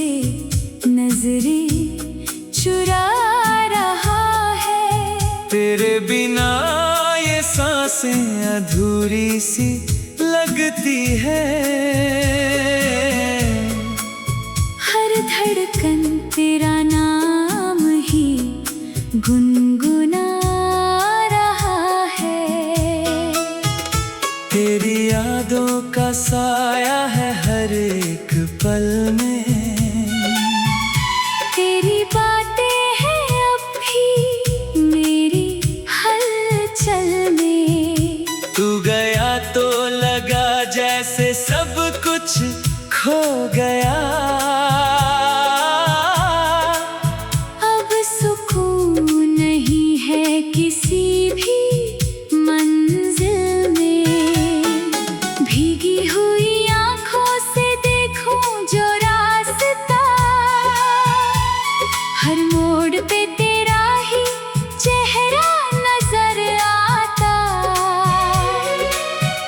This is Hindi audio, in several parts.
मुझसे नजरें चुरा रहा है। तेरे बिना ये सांसें अधूरी सी लगती है। हर धड़कन तेरा नाम ही गुनगुना रहा है। तेरी यादों का साया है हर एक पल में। तेरी बातें हैं अब भी मेरी हलचल में। तू गया तो लगा जैसे सब कुछ खो गया। अब सुकून नहीं है किसी भी मंजिल में। भीगी हुई आंखों से देखूं जो रास्ता, हर मोड़ पे तेरा ही चेहरा नजर आता।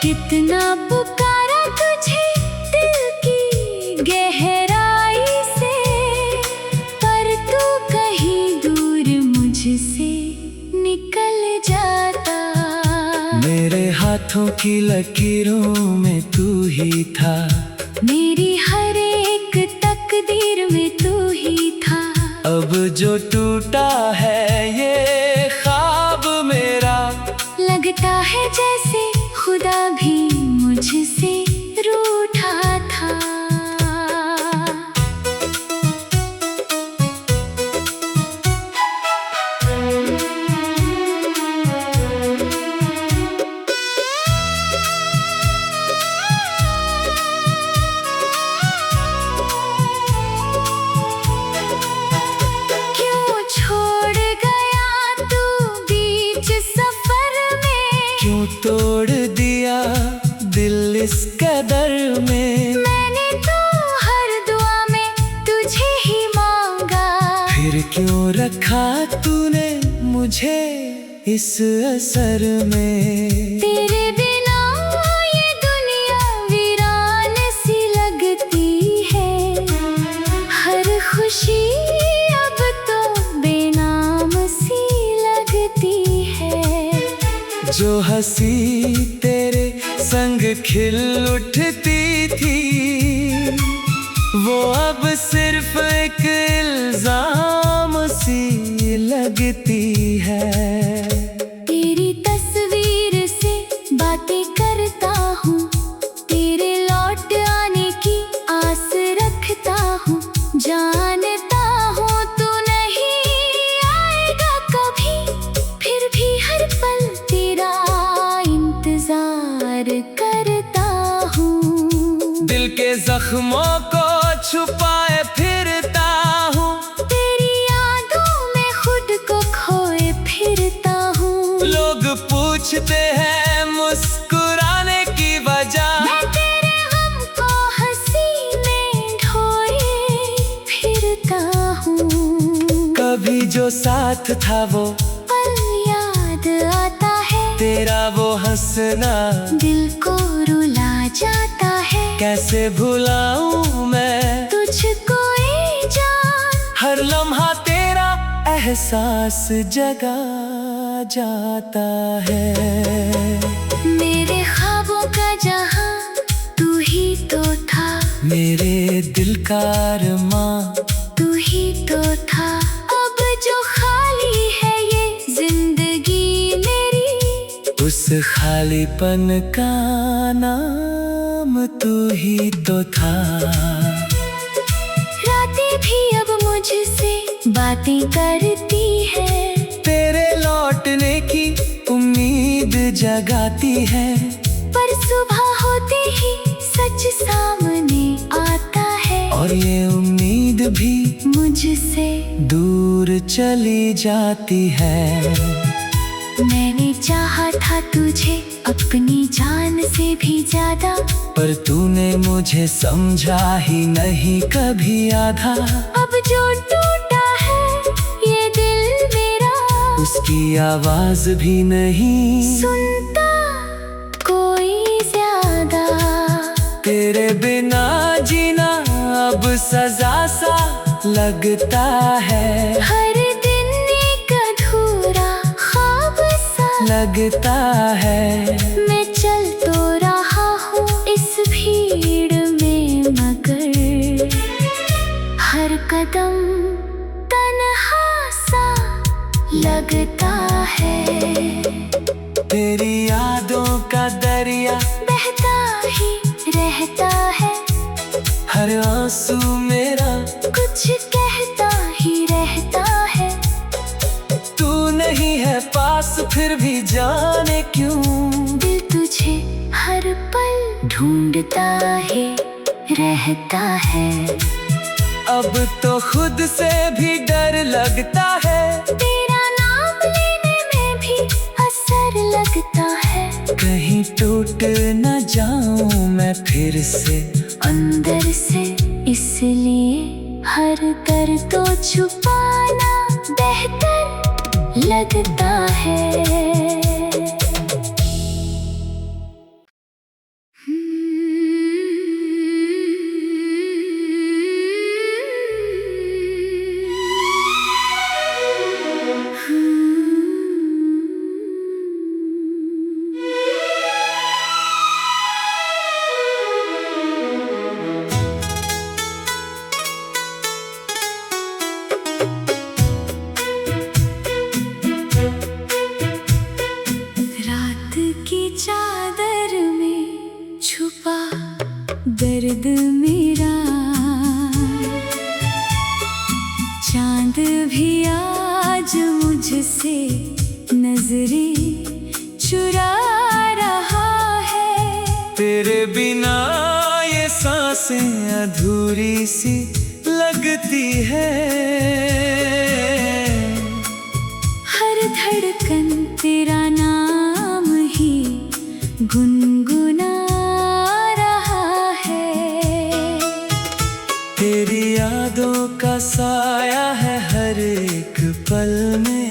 कितना पुकारा तुझे दिल की गहराई से, पर तू कहीं दूर मुझसे निकल जाता। मेरे हाथों की लकीरों में तू ही था। मेरी हर एक तकदीर में तू ही था। अब जो टूटा है ये ख्वाब मेरा, लगता है जैसे खुदा भी मुझसे रूठा था। क्यों छोड़ गया तू बीच सफर में? क्यों तोड़ दिया दिल इस कदर में। मैंने तो हर दुआ में तुझे ही मांगा। फिर क्यों रखा तूने मुझे इस असर में। तेरे बिना ये दुनिया वीरान सी लगती है। हर खुशी अब तो बेनाम सी लगती है। जो हंसी तेरे संग खिल उठती थी, वो अब सिर्फ एक इल्जाम सी लगती है। तेरी तस्वीर से बातें करता हूँ, तेरे लौट आने की आस रखता हूँ। जानता हूँ तू नहीं आएगा कभी, फिर भी हर पल तेरा इंतजार करता हूँ। दिल के जख्मों को छुपाए फिरता हूँ। तेरी यादों में खुद को खोए फिरता हूँ। लोग पूछते हैं मुस्कुराने की वजह, मैं तेरे गम को हंसी में ढोए फिरता हूँ। कभी जो साथ था वो पल याद आता है। तेरा वो हंसना दिल को रुला जाता है। कैसे भुलाऊं मैं तुझको ए जान, हर लम्हा तेरा एहसास जगा जाता है। मेरे ख्वाबों का जहां तू ही तो था। मेरे दिल का अरमां तू ही तो था। अब जो खाली है ये जिंदगी मेरी, उस खालीपन का नाम तू ही तो था। रातें भी अब मुझसे बातें करती है। तेरे लौटने की उम्मीद जगाती है। पर सुबह होते ही सच सामने आता है। और ये उम्मीद भी मुझसे दूर चली जाती है। मैंने चाहा था तुझे अपनी जान से भी ज्यादा, पर तूने मुझे समझा ही नहीं कभी आधा। अब जो टूटा है ये दिल मेरा, उसकी आवाज भी नहीं सुनता कोई ज्यादा। तेरे बिना जीना अब सजा सा लगता है, हर दिन एक अधूरा ख्वाब सा लगता है। मैं चल तो रहा हूँ इस भीड़ में, मगर हर कदम तन्हा सा लगता है। तेरी यादों का दरिया बहता ही रहता है, हर आंसू मेरा कुछ कहता ही रहता है। तू नहीं है पास फिर भी जाने क्यों, दिल तुझे हर पल ढूंढता है रहता है। अब तो खुद से भी डर लगता है, तेरा नाम लेने में भी असर लगता है। कहीं टूट न जाऊं मैं फिर से अंदर से इसलिए हर दर्द तो छुपाना बेहतर लगता है। चादर में छुपा दर्द मेरा, चांद भी आज मुझसे नजरें चुरा रहा है। तेरे बिना ये सांसें अधूरी सी लगती है, हर धड़कन तेरा नाम ही गुनगुना रहा है। तेरी यादों का साया है हर एक पल में,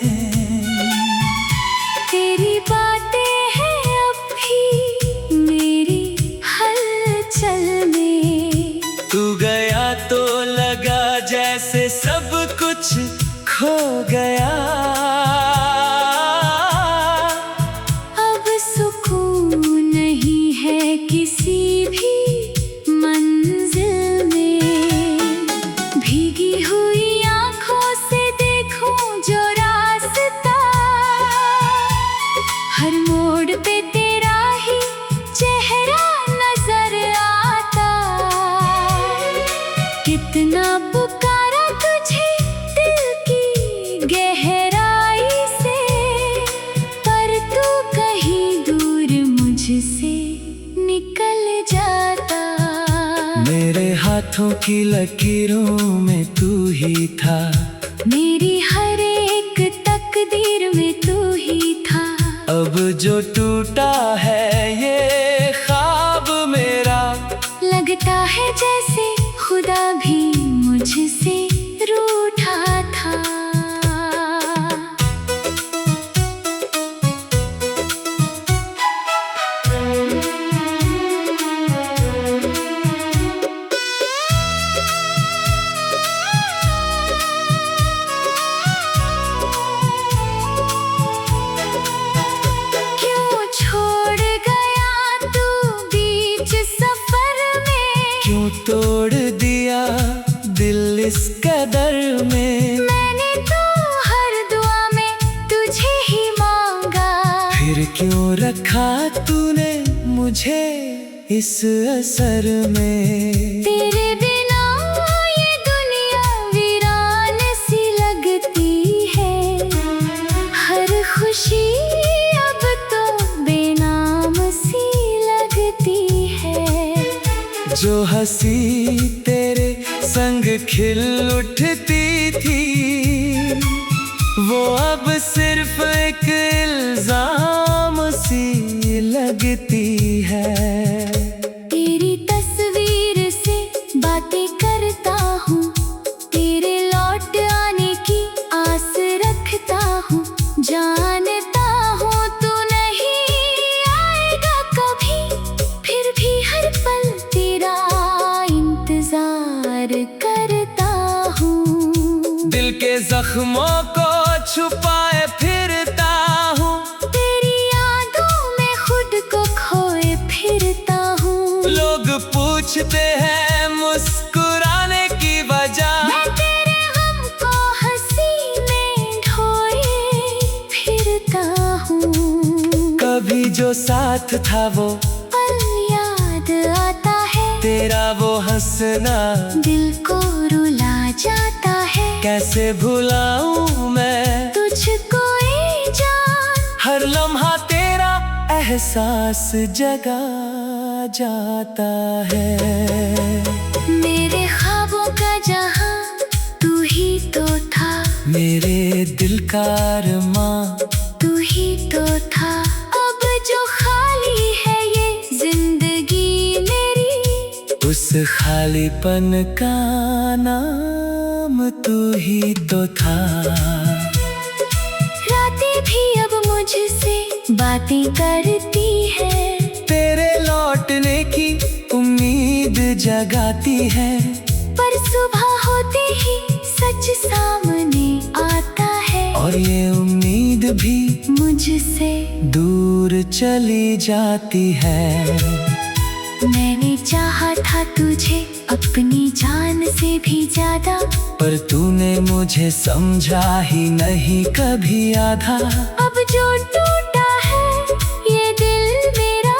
तेरी बातें हैं अब भी मेरी हलचल में। तू गया तो लगा जैसे सब कुछ खो गया, किसी भी मंजिल में। भीगी हुई आंखों से देखूं जो रास्ता, हर मोड़ पे तेरा ही चेहरा नजर आता। कितना पुकारा तुझे दिल की गहराई से, पर तू कहीं दूर मुझसे निकल जाता। मेरे हाथों की लकीरों में तू ही था, मेरी हर एक तकदीर में तू ही था। अब जो टूटा है ये ख्वाब मेरा, लगता है जैसे खुदा भी मुझसे रूठा था। तोड़ दिया दिल इस कदर में, मैंने तो हर दुआ में तुझे ही मांगा। फिर क्यों रखा तूने मुझे इस असर में। तेरे बिना ये दुनिया वीरान सी लगती है, हर खुशी अब तो बेनाम सी लगती है। जो हंसी तेरे संग खिल उठती थी, वो अब सिर्फ एक इल्जाम सी लगती है। तेरी तस्वीर से बातें करता हूँ, तेरे लौट आने की आस रखता हूँ। जानता हूँ तू नहीं आएगा कभी, फिर भी हर पल तेरा इंतजार कर पूछते हैं मुस्कुराने की वजह। मैं तेरे गम को हंसी में ढोए फिरता हूँ। कभी जो साथ था वो पल याद आता है, तेरा वो हंसना दिल को रुला जाता है। कैसे भुलाऊं मैं तुझको ए जान, हर लम्हा तेरा एहसास जगा जाता है। मेरे ख्वाबों का जहां तू ही तो था, मेरे दिल का अरमां तू ही तो था। अब जो खाली है ये जिंदगी मेरी, उस खालीपन का नाम तू ही तो था। रातें भी अब मुझसे बातें करती है, तेरे लौटने की उम्मीद जगाती है। पर सुबह होते ही सच सामने आता है, और ये उम्मीद भी मुझसे दूर चली जाती है। मैंने चाहा था तुझे अपनी जान से भी ज्यादा, पर तूने मुझे समझा ही नहीं कभी आधा। अब जो टूटा है ये दिल मेरा,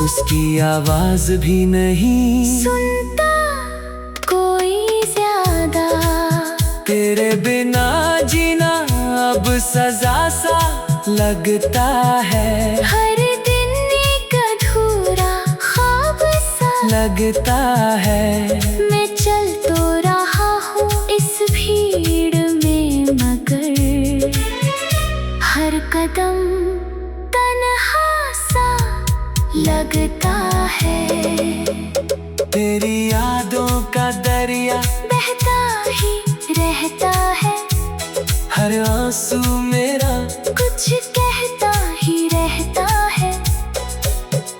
उसकी आवाज भी नहीं सुनता कोई ज्यादा। तेरे बिना जीना अब सजा सा लगता है, हर दिन एक अधूरा ख्वाब सा लगता है। मैं चल तो रहा हूँ इस भीड़ में, मगर हर कदम तन्हा सा लगता है। तेरी यादों का दरिया बहता ही रहता है, हर आंसू मेरा कुछ कहता ही रहता है।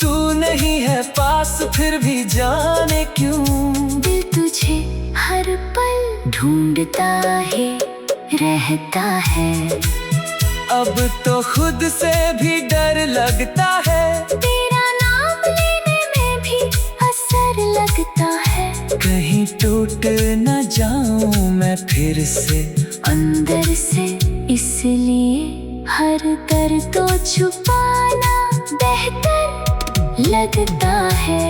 तू नहीं है पास फिर भी जाने क्यों, दिल तुझे हर पल ढूंढता है रहता है। अब तो खुद से भी डर लगता है, तेरा नाम लेने में भी असर लगता है। कहीं टूट न जाऊं मैं फिर से अंदर से इसलिए हर दर्द तो छुपाना बेहतर लगता है।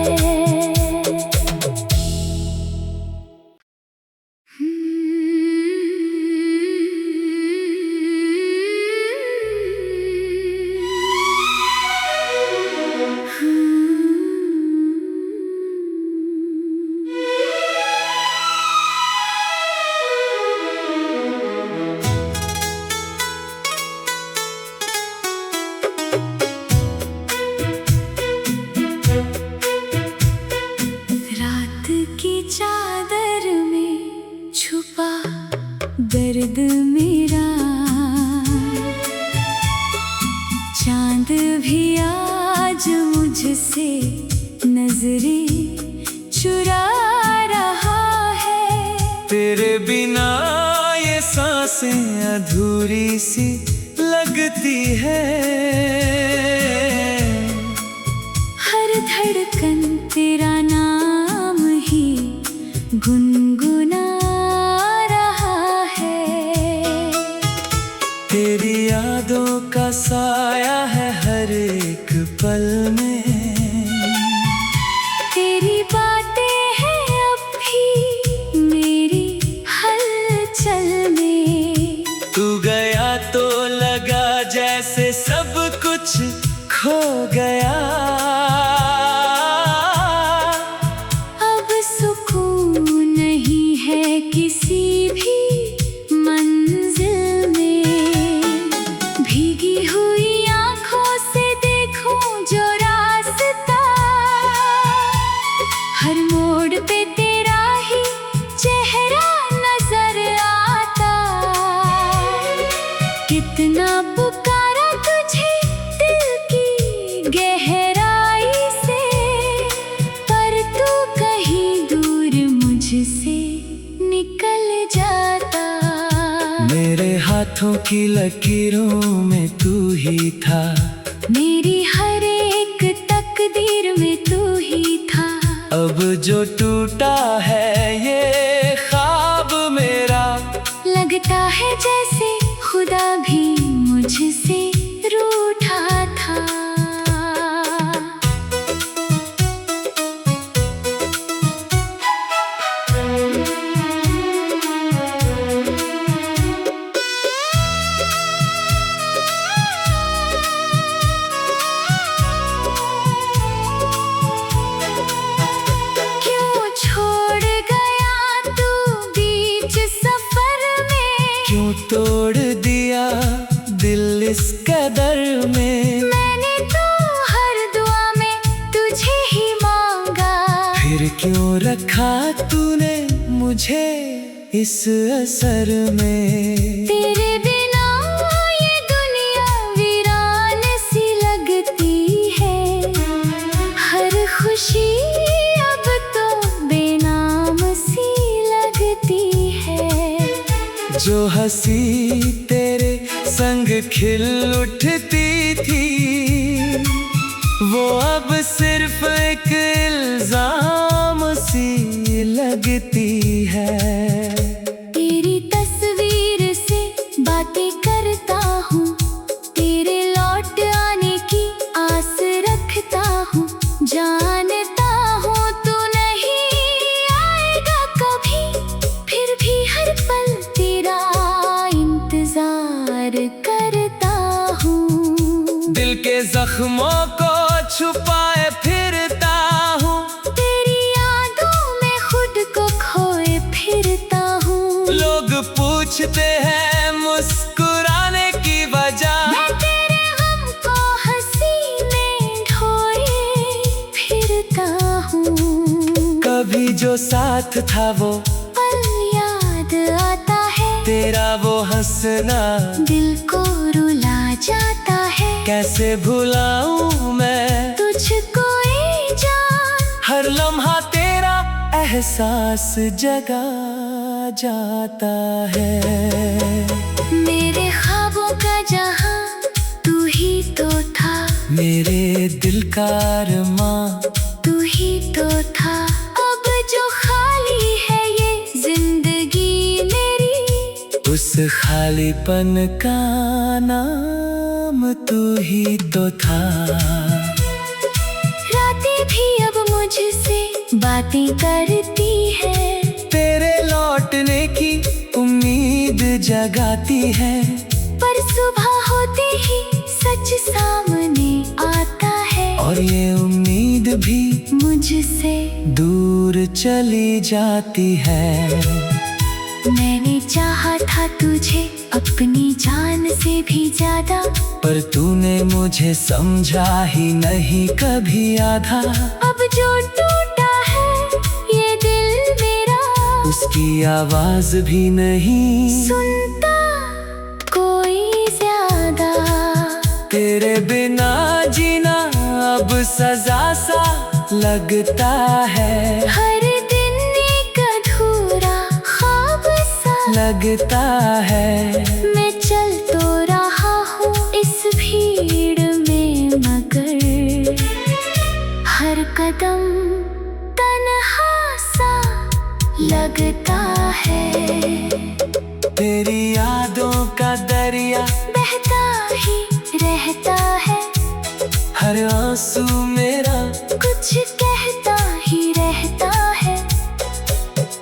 चादर में छुपा दर्द मेरा, चांद भी आज मुझसे नजरें चुरा रहा है। तेरे बिना ये सांसें अधूरी सी लगती है, हर धड़कन तेरा नाम ही गुनगुना रहा है। तेरी यादों का साया है हर एक पल में, तेरी बातें हैं अब भी मेरी हलचल में। तू गया तो लगा जैसे सब कुछ खो गया, किसी भी मंजिल में। भीगी हुई आंखों से देखूं जो रास्ता, हर मोड़ पे तेरा ही चेहरा नजर आता। कितना पुकारा तुझे दिल की गहराई से, पर तू कहीं दूर मुझसे निकल जाता। मेरे हाथों की लकीरों में तू ही था, मेरी हर एक तकदीर में तू ही था। अब जो इस कदर में। मैंने तो हर दुआ में तुझे ही मांगा, फिर क्यों रखा तूने मुझे इस असर में। तेरे बिना ये दुनिया वीरान सी लगती है, हर खुशी अब तो बेनाम सी लगती है। जो हंसी तेरे संग खिल उठती थी, वो अब सिर्फ एक इल्जाम सी लगती है। तेरी तस्वीर से बातें करता हूँ, तेरे लौट आने की आस रखता हूँ। जानता हूँ तू नहीं आएगा कभी, फिर भी हर पल तेरा इंतजार करता हूँ। दिल के जख्मों को छुपाए फिरता हूँ, तेरी यादों में खुद को खोए फिरता हूँ। लोग पूछते हैं मुस्कुराने की वजह, मैं तेरे गम को हंसी में ढोए फिरता हूँ। कभी जो साथ था वो पल याद आता है, तेरा वो हंसना दिल को रुला जाता है। कैसे भुलाऊं मैं तुझको ए जान, हर लम्हा तेरा एहसास जगा जाता है। मेरे ख्वाबों का जहां तू ही तो था, मेरे दिल का अरमां तू ही तो था। अब जो खाली है ये जिंदगी मेरी, उस खालीपन का नाम तू ही तो था। रातें भी अब मुझसे बातें करती है, तेरे लौटने की उम्मीद जगाती है। पर सुबह होते ही सच सामने आता है, और ये उम्मीद भी मुझसे दूर चली जाती है। मैंने चाहा था तुझे अपनी जान से भी ज्यादा, पर तूने मुझे समझा ही नहीं कभी आधा। अब जो टूटा है ये दिल मेरा, उसकी आवाज भी नहीं सुनता कोई ज्यादा। तेरे बिना जीना अब सजा सा लगता है, हर दिन एक अधूरा ख्वाब सा लगता है। मैं चल तो रहा हूँ इस भीड़ में, मगर हर कदम तन्हा सा लगता है। तेरी यादों का दरिया बहता ही रहता है, हर आंसू मेरा कुछ कहता ही रहता है।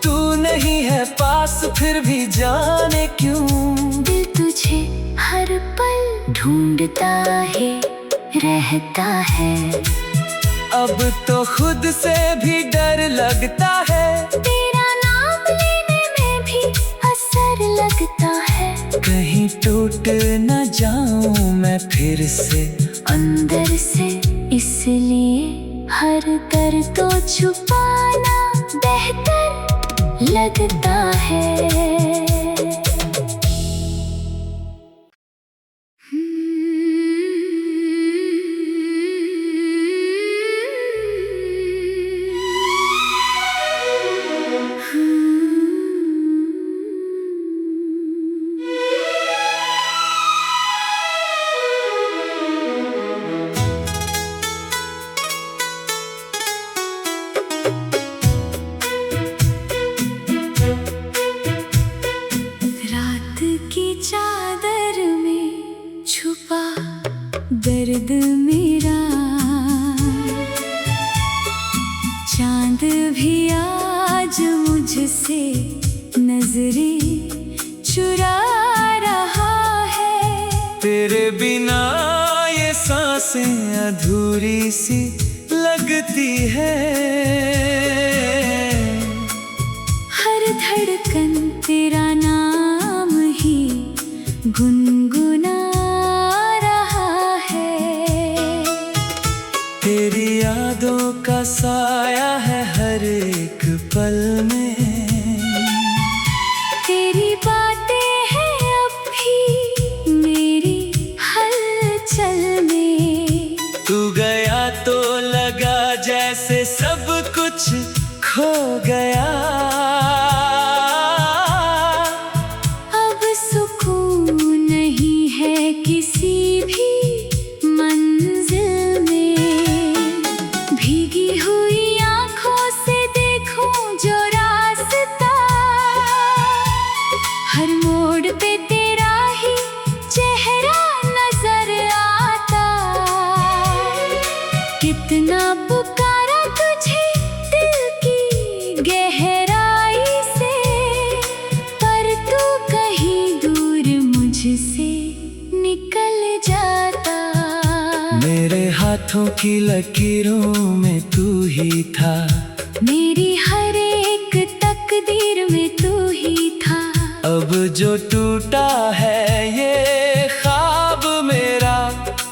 तू नहीं है पास फिर भी जाने क्यों, दिल तुझे हर पल ढूंढता है रहता है। अब तो खुद से भी डर लगता है, तेरा नाम लेने में भी असर लगता है। कहीं टूट न जाऊं मैं फिर से अंदर से इसलिए हर दर्द तो छुपाना बेहतर लगता है। दर्द मेरा चांद भी आज मुझसे नजरें चुरा रहा है। तेरे बिना ये सांसें अधूरी सी लगती है, हर धड़कन तेरा नाम ही गुनगुना गया। अब सुकून नहीं है किसी भी मंजिल में, भीगी हुई आंखों से देखूं जो रास्ता, हर मोड़ पे तेरा ही चेहरा नजर आता। कितना पुकारा तुझे दिल की गहराई से, पर तू कहीं दूर मुझसे निकल जाता। मेरे हाथों की लकीरों में तू ही था, मेरी हर एक तकदीर में तू ही था। अब जो टूटा है ये ख्वाब मेरा,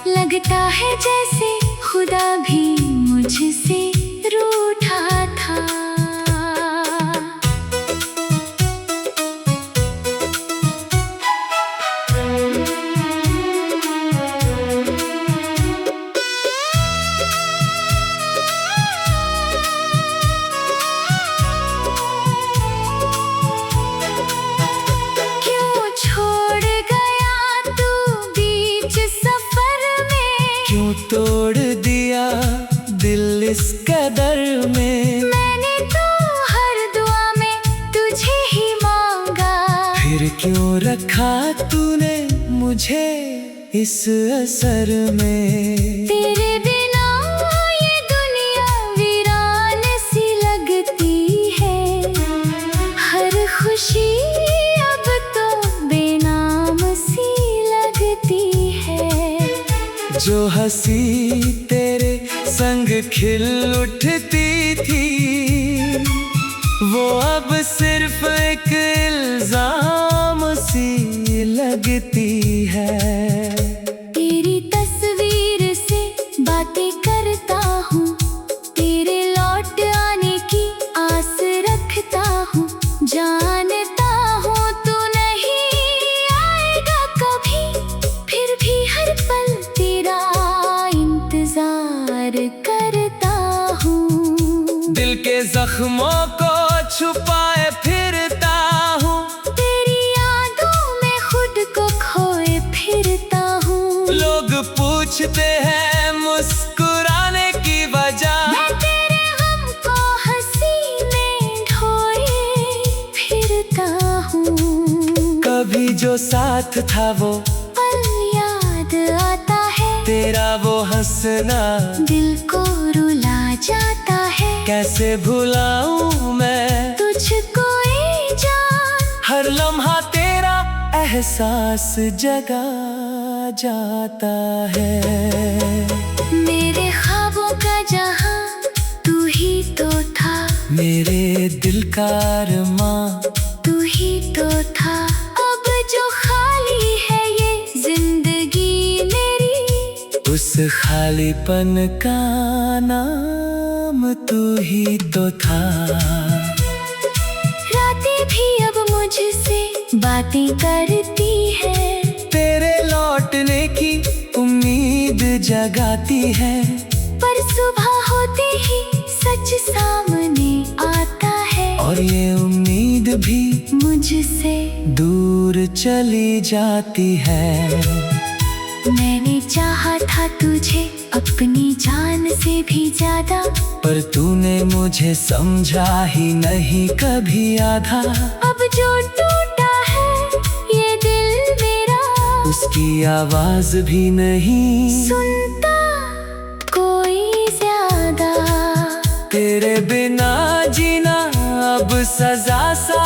लगता है जैसे खुदा भी मुझसे रूठा था। क्यों छोड़ गया तू बीच सफर में, क्यों तोड़ दिया दिल इस कदर में। मैंने तो हर दुआ में तुझे ही मांगा, फिर क्यों रखा तूने मुझे इस असर में। तेरे बिना ये दुनिया वीरान सी लगती है, हर खुशी अब तो बेनाम सी लगती है। जो हंसी तेरे संग खिल उठती थी, वो अब सिर्फ एक इल्जाम सी लगती है। तेरी तस्वीर से बातें करता हूँ, तेरे लौट आने की आस रखता हूँ। जानता हूँ तू नहीं आएगा कभी, फिर भी हर पल तेरा इंतजार करता हूँ। दिल के जख्मों को छुपाए फिरता हूँ, तेरी यादों में खुद को खोए फिरता हूँ। लोग पूछते हैं मुस्कुराने की वजह, मैं तेरे गम को हंसी में ढोए फिरता हूँ। कभी जो साथ था वो पल याद आता है, तेरा वो हंसना दिल को रुला जाता है। कैसे भुलाऊं मैं तुझको ए जान, हर लम्हा तेरा एहसास जगा जाता है। मेरे ख्वाबों का जहां तू ही तो था, मेरे दिल का अरमां तू ही तो था। अब जो खाली है ये जिंदगी मेरी, उस खालीपन का नाम तू ही तो था। रातें भी अब मुझसे बातें करती है, तेरे लौटने की उम्मीद जगाती है। पर सुबह होते ही सच सामने आता है, और ये उम्मीद भी मुझसे दूर चली जाती है। मैंने चाहा था तुझे अपनी जान से भी ज्यादा, पर तूने मुझे समझा ही नहीं कभी आधा। अब जो टूटा है ये दिल मेरा, उसकी आवाज भी नहीं सुनता कोई ज्यादा। तेरे बिना जीना अब सजा सा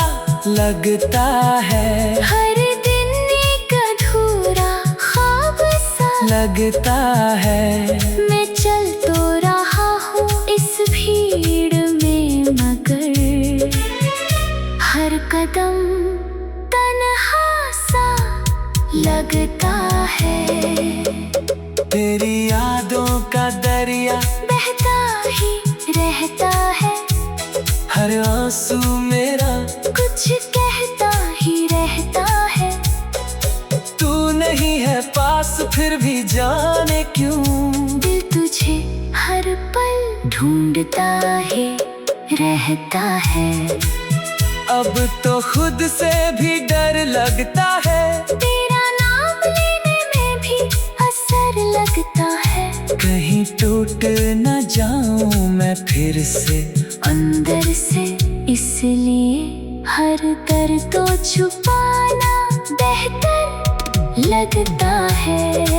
लगता है, हर दिन एक अधूरा ख्वाब सा लगता है। मैं चल तो रहा हूँ इस भीड़ में, मगर हर कदम तन्हा सा लगता है। तेरी यादों का दरिया बहता ही रहता है, हर आंसू मेरा कुछ कहता ही रहता है। तू नहीं है पास फिर भी जाने क्यों दिल तुझे हर पल ढूंढता है, रहता है। अब तो खुद से भी डर लगता है, तेरा नाम लेने में भी असर लगता है। कहीं टूट न जाऊं मैं फिर से अंदर से, इसलिए हर दर्द को छुपाना बेहतर लगता है।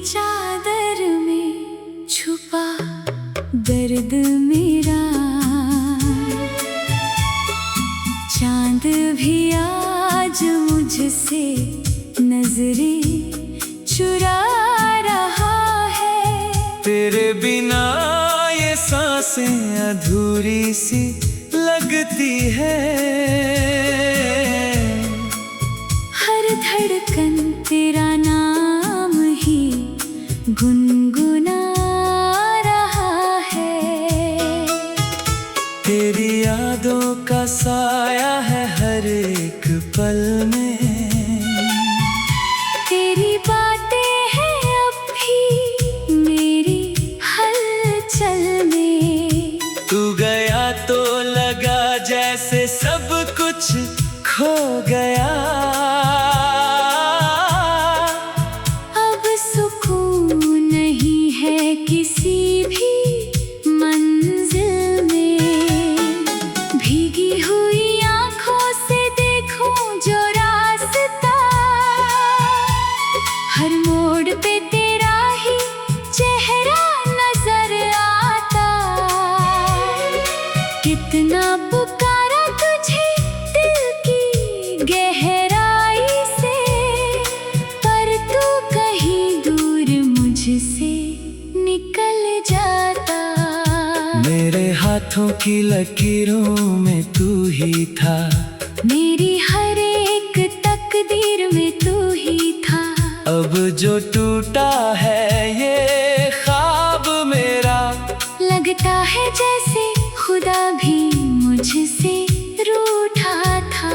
चादर में छुपा दर्द मेरा, चांद भी आज मुझसे नजरें चुरा रहा है। तेरे बिना ये सांसें अधूरी सी लगती है, हर धड़कन तेरा नाम ही गुनगुना रहा है। तेरी यादों का साया है हर एक पल में, तेरी बातें हैं अब भी मेरी हलचल में। तू गया तो लगा जैसे सब कुछ खो गया, किसी भी मंजिल में। भीगी हुई आँखों से देखूं जो रास्ता, हर मोड़ पे तेरा ही चेहरा नजर आता। कितना पुकारा तुझे दिल की गहराई से, पर तू कहीं दूर मुझसे निकल जाता। मेरे हाथों की लकीरों में तू ही था, मेरी हर एक तकदीर में तू ही था। अब जो टूटा है ये ख्वाब मेरा, लगता है जैसे खुदा भी मुझसे रूठा था।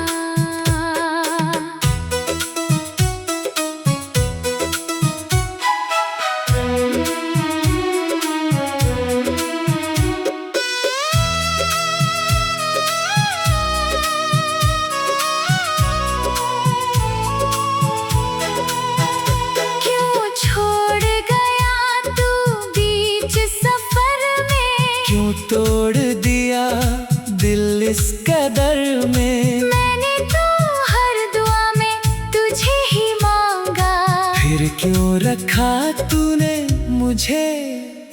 क्यों तोड़ दिया दिल इस कदर में, मैंने तो हर दुआ में तुझे ही मांगा। फिर क्यों रखा तूने मुझे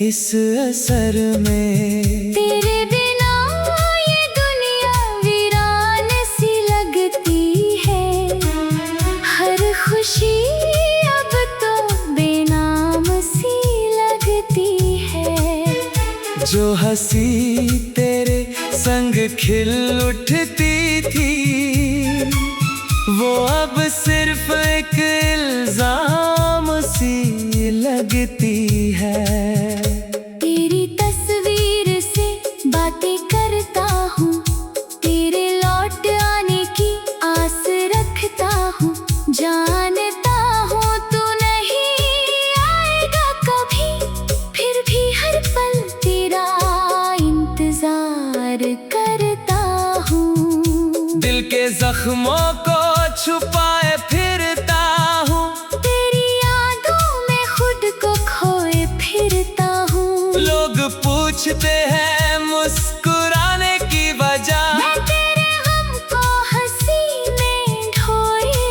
इस असर में। तेरे बिना ये दुनिया वीरान सी लगती है, हर खुशी अब तो बेनाम सी लगती है। जो हंसी तेरे संग खिल उठती थी, वो अब सिर्फ एक इल्जाम सी लगती है। तेरी तस्वीर से बातें करता हूँ, तेरे लौट आने की आस रखता हूँ। जानता हूँ तू नहीं आएगा कभी, फिर भी हर पल तेरा इंतजार करता हूँ। दिल के जख्मों को छुपाए फिरता हूँ, तेरी यादों में खुद को खोए फिरता हूँ। लोग पूछते हैं मुस्कुराने की वजह, मैं तेरे गम को हंसी में ढोए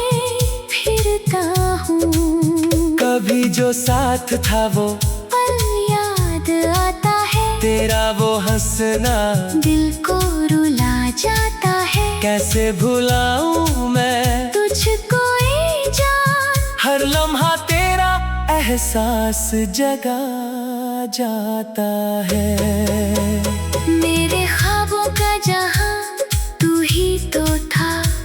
फिरता हूँ। कभी जो साथ था वो पल याद आता है, तेरा वो हंसना दिल को रुला जाता है। कैसे भुलाऊं मैं तुझको ए जान, हर लम्हा तेरा एहसास जगा जाता है।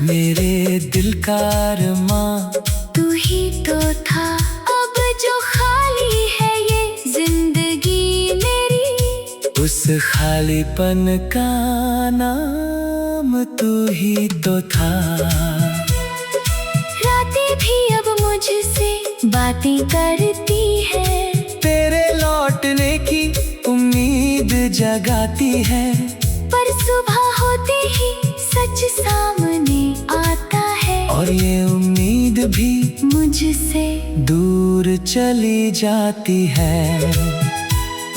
मेरे दिल का अरमां तू ही तो था, अब जो खाली है ये जिंदगी मेरी। उस खालीपन का नाम तू ही तो था। रातें भी अब मुझसे बातें करती है, तेरे लौटने की उम्मीद जगाती है। पर सुबह होते ही सच सामने आता है, और ये उम्मीद भी मुझसे दूर चली जाती है।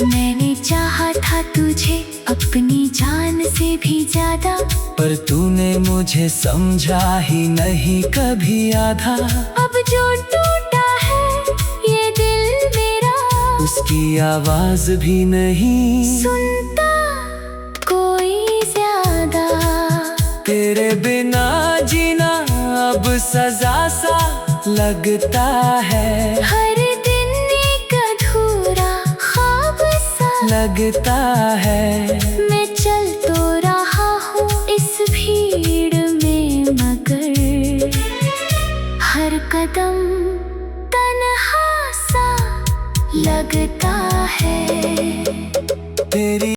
मैंने चाहा था तुझे अपनी जान से भी ज्यादा, पर तूने मुझे समझा ही नहीं कभी आधा। अब जो टूटा है ये दिल मेरा, उसकी आवाज भी नहीं सुनता कोई ज्यादा। तेरे बिना जीना अब सजा सा लगता है, हर दिन एक अधूरा ख्वाब सा लगता है। मैं चल तो रहा हूँ इस भीड़ में, मगर हर कदम तन्हा सा लगता है। तेरी